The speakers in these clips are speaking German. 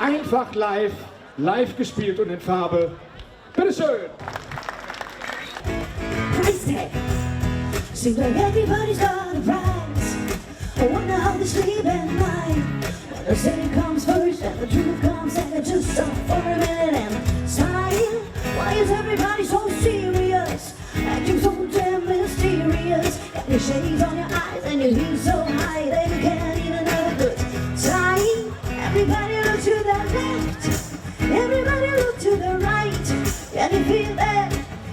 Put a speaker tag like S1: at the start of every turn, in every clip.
S1: Einfach live gespielt und in Farbe. Bitteschön!
S2: Seems like everybody's got a price. I wonder how they sleep at night. When the city comes first and the truth comes second, just stop for a minute and smile. Why is everybody so serious? Acting so damn mysterious. Got your shades on your eyes and your heels so high that you can't even have a good time. Everybody look to the left. Everybody look to the right. Can you feel that?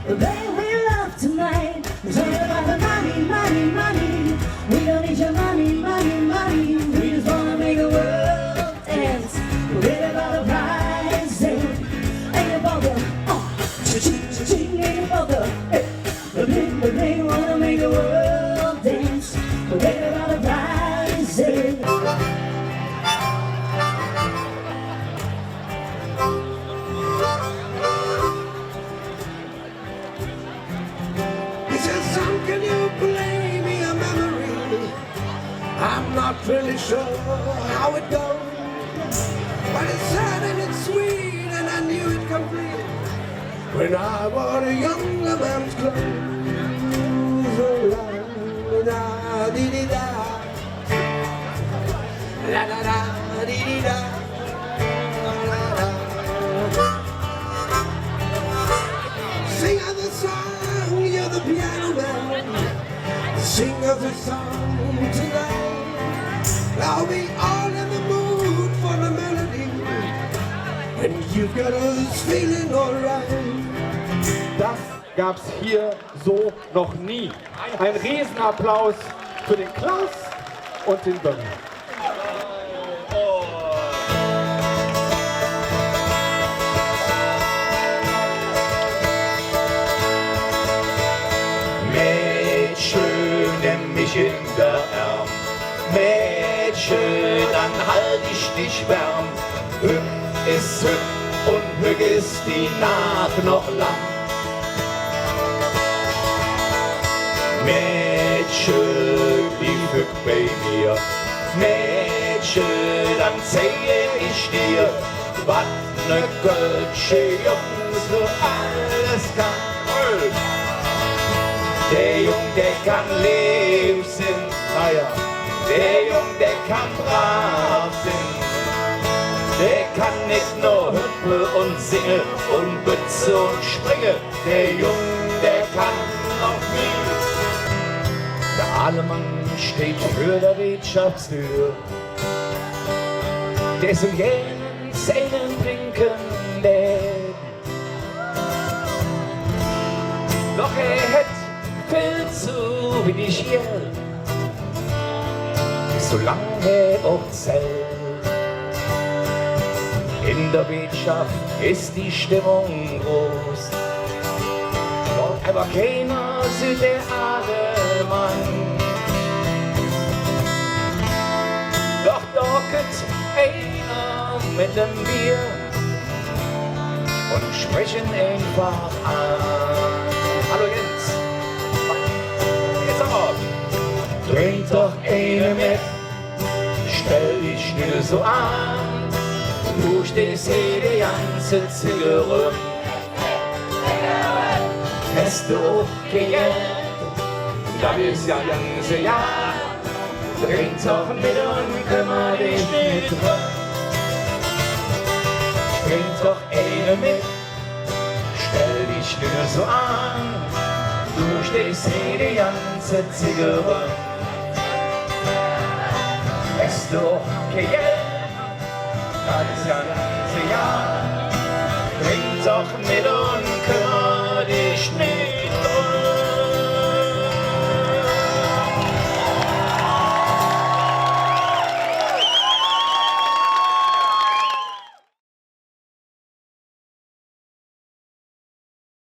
S2: They will love tonight. It's all about the money, money, money. We don't need your money, money, money. We just wanna make the world dance. Forget about the price. Ain't about the cha-ching, ain't about the they wanna make the world dance. Forget about the price.
S3: Can you play me a memory? I'm not really sure how it goes, but it's sad and it's sweet, and I knew it complete when I wore a younger man's clothes. Oh, la di di da, la da da di di da. Sing out the song, you're the piano man. Sing us a song tonight. I'll be all in the mood for the melody, and you've got us feeling alright.
S1: Das gab's hier so noch nie. Ein Riesenapplaus für den Klaus und den Bömmel.
S4: In der Arm. Mädchen, dann halt ich dich warm. Hüb ist hüb und hüb ist die Nacht noch lang. Mädchen, blieb hüb bei mir. Mädchen, dann zeige ich dir, was ne Kölsche Jung so alles kann. Der Jung, der kann lieb sind, der Jung, der kann brav sind, der kann nicht nur hüpfen und singen und bützen und springen, der Jung, der kann noch viel. Der Alemann steht für der Wirtschaftstür, der so jeden Zähnen trinken lädt. Doch hätt viel zu wenig Geld, solange auch zählt. In der Wirtschaft ist die Stimmung groß, doch aber keiner sieht der arme Mann. Doch docket einer mit dem Bier und sprechen einfach an. Hallo Jens. Trink doch eine mit, stell dich nur so an. Du stehst hier die ganze Züge rum. Hast du auch kein Geld, das ist ja ganze Jahr. Trink doch mit und kümmer dich nicht drum. Trink doch eine mit, stell dich nur so an. Du stehst hier die ganze Züge rum. Hast du auch kein Geld, das ist ja ganze Jahr. Trink doch mit uns.